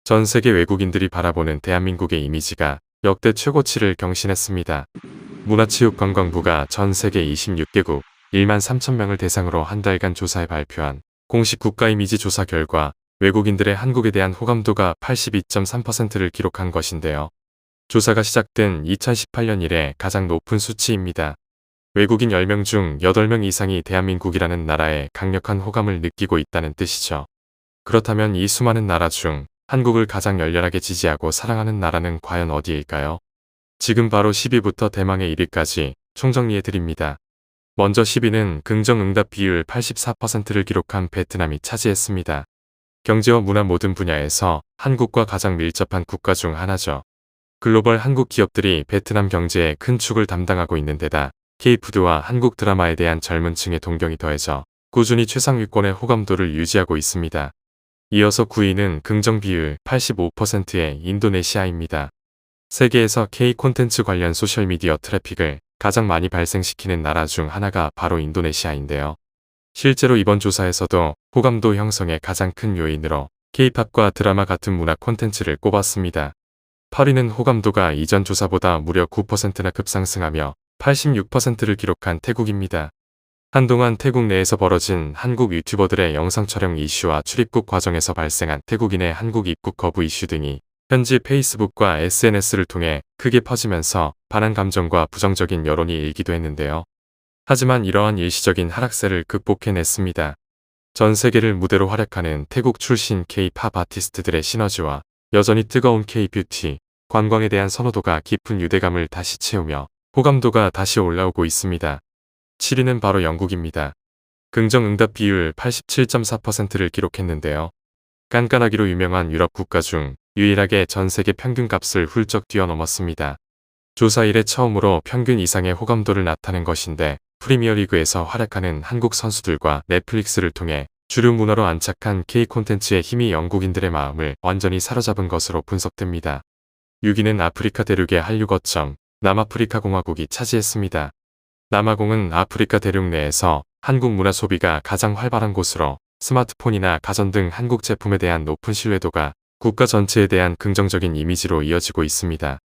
전 세계 외국인들이 바라보는 대한민국의 이미지가 역대 최고치를 경신했습니다. 문화체육관광부가 전 세계 26개국 1만 3천 명을 대상으로 한 달간 조사해 발표한 공식 국가 이미지 조사 결과 외국인들의 한국에 대한 호감도가 82.3%를 기록한 것인데요. 조사가 시작된 2018년 이래 가장 높은 수치입니다. 외국인 10명 중 8명 이상이 대한민국이라는 나라에 강력한 호감을 느끼고 있다는 뜻이죠. 그렇다면 이 수많은 나라 중 한국을 가장 열렬하게 지지하고 사랑하는 나라는 과연 어디일까요? 지금 바로 10위부터 대망의 1위까지 총정리해드립니다. 먼저 10위는 긍정응답 비율 84%를 기록한 베트남이 차지했습니다. 경제와 문화 모든 분야에서 한국과 가장 밀접한 국가 중 하나죠. 글로벌 한국 기업들이 베트남 경제에 큰 축을 담당하고 있는 데다 K푸드와 한국 드라마에 대한 젊은 층의 동경이 더해져 꾸준히 최상위권의 호감도를 유지하고 있습니다. 이어서 9위는 긍정 비율 85%의 인도네시아입니다. 세계에서 K 콘텐츠 관련 소셜미디어 트래픽을 가장 많이 발생시키는 나라 중 하나가 바로 인도네시아인데요. 실제로 이번 조사에서도 호감도 형성의 가장 큰 요인으로 K-팝과 드라마 같은 문화 콘텐츠를 꼽았습니다. 8위는 호감도가 이전 조사보다 무려 9%나 급상승하며 86%를 기록한 태국입니다. 한동안 태국 내에서 벌어진 한국 유튜버들의 영상 촬영 이슈와 출입국 과정에서 발생한 태국인의 한국 입국 거부 이슈 등이 현지 페이스북과 SNS를 통해 크게 퍼지면서 반한 감정과 부정적인 여론이 일기도 했는데요. 하지만 이러한 일시적인 하락세를 극복해냈습니다. 전 세계를 무대로 활약하는 태국 출신 K-팝 아티스트들의 시너지와 여전히 뜨거운 K-뷰티, 관광에 대한 선호도가 깊은 유대감을 다시 채우며 호감도가 다시 올라오고 있습니다. 7위는 바로 영국입니다. 긍정응답 비율 87.4%를 기록했는데요. 깐깐하기로 유명한 유럽 국가 중 유일하게 전 세계 평균값을 훌쩍 뛰어넘었습니다. 조사 이래 처음으로 평균 이상의 호감도를 나타낸 것인데 프리미어리그에서 활약하는 한국 선수들과 넷플릭스를 통해 주류 문화로 안착한 K 콘텐츠의 힘이 영국인들의 마음을 완전히 사로잡은 것으로 분석됩니다. 6위는 아프리카 대륙의 한류 거점 남아프리카 공화국이 차지했습니다. 남아공은 아프리카 대륙 내에서 한국 문화 소비가 가장 활발한 곳으로 스마트폰이나 가전 등 한국 제품에 대한 높은 신뢰도가 국가 전체에 대한 긍정적인 이미지로 이어지고 있습니다.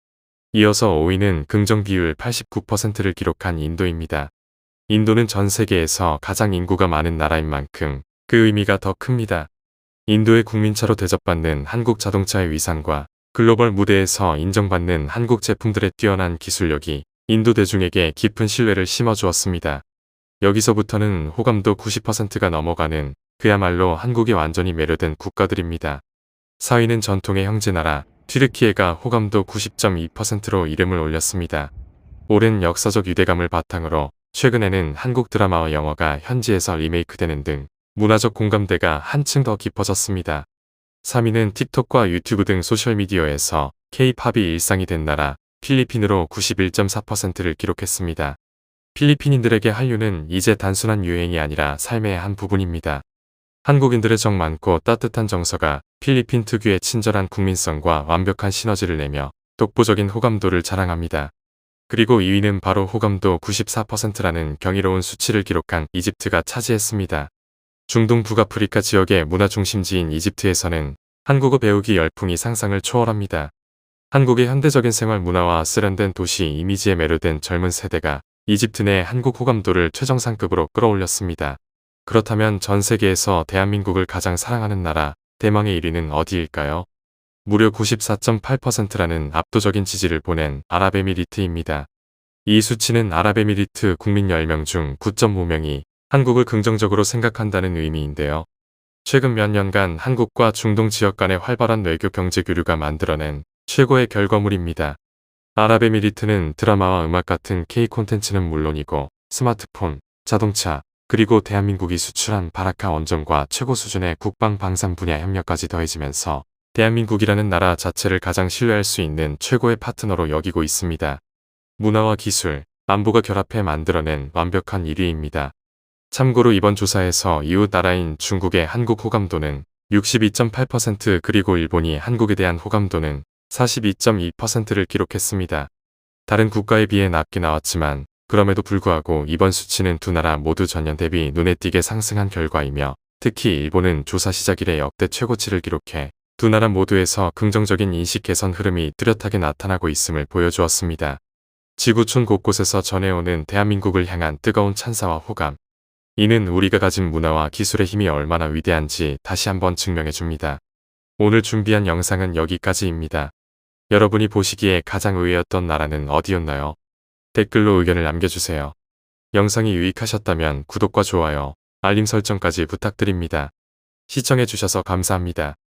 이어서 5위는 긍정 비율 89%를 기록한 인도입니다. 인도는 전 세계에서 가장 인구가 많은 나라인 만큼 그 의미가 더 큽니다. 인도의 국민차로 대접받는 한국 자동차의 위상과 글로벌 무대에서 인정받는 한국 제품들의 뛰어난 기술력이 인도 대중에게 깊은 신뢰를 심어주었습니다. 여기서부터는 호감도 90%가 넘어가는 그야말로 한국에 완전히 매료된 국가들입니다. 4위는 전통의 형제나라 튀르키예가 호감도 90.2%로 이름을 올렸습니다. 오랜 역사적 유대감을 바탕으로 최근에는 한국 드라마와 영화가 현지에서 리메이크되는 등 문화적 공감대가 한층 더 깊어졌습니다. 3위는 틱톡과 유튜브 등 소셜미디어에서 K-팝이 일상이 된 나라 필리핀으로 91.4%를 기록했습니다. 필리핀인들에게 한류는 이제 단순한 유행이 아니라 삶의 한 부분입니다. 한국인들의 정 많고 따뜻한 정서가 필리핀 특유의 친절한 국민성과 완벽한 시너지를 내며 독보적인 호감도를 자랑합니다. 그리고 2위는 바로 호감도 94%라는 경이로운 수치를 기록한 이집트가 차지했습니다. 중동 북아프리카 지역의 문화 중심지인 이집트에서는 한국어 배우기 열풍이 상상을 초월합니다. 한국의 현대적인 생활 문화와 세련된 도시 이미지에 매료된 젊은 세대가 이집트 내 한국 호감도를 최정상급으로 끌어올렸습니다. 그렇다면 전 세계에서 대한민국을 가장 사랑하는 나라 대망의 1위는 어디일까요? 무려 94.8%라는 압도적인 지지를 보낸 아랍에미리트입니다. 이 수치는 아랍에미리트 국민 10명 중 9.5명이 한국을 긍정적으로 생각한다는 의미인데요. 최근 몇 년간 한국과 중동 지역 간의 활발한 외교 경제 교류가 만들어낸 최고의 결과물입니다. 아랍에미리트는 드라마와 음악 같은 K 콘텐츠는 물론이고 스마트폰, 자동차, 그리고 대한민국이 수출한 바라카 원전과 최고 수준의 국방 방산 분야 협력까지 더해지면서 대한민국이라는 나라 자체를 가장 신뢰할 수 있는 최고의 파트너로 여기고 있습니다. 문화와 기술, 안보가 결합해 만들어낸 완벽한 1위입니다. 참고로 이번 조사에서 이웃 나라인 중국의 한국 호감도는 62.8% 그리고 일본이 한국에 대한 호감도는 42.2%를 기록했습니다. 다른 국가에 비해 낮게 나왔지만 그럼에도 불구하고 이번 수치는 두 나라 모두 전년 대비 눈에 띄게 상승한 결과이며 특히 일본은 조사 시작 이래 역대 최고치를 기록해 두 나라 모두에서 긍정적인 인식 개선 흐름이 뚜렷하게 나타나고 있음을 보여주었습니다. 지구촌 곳곳에서 전해오는 대한민국을 향한 뜨거운 찬사와 호감. 이는 우리가 가진 문화와 기술의 힘이 얼마나 위대한지 다시 한번 증명해줍니다. 오늘 준비한 영상은 여기까지입니다. 여러분이 보시기에 가장 의외였던 나라는 어디였나요? 댓글로 의견을 남겨주세요. 영상이 유익하셨다면 구독과 좋아요, 알림 설정까지 부탁드립니다. 시청해주셔서 감사합니다.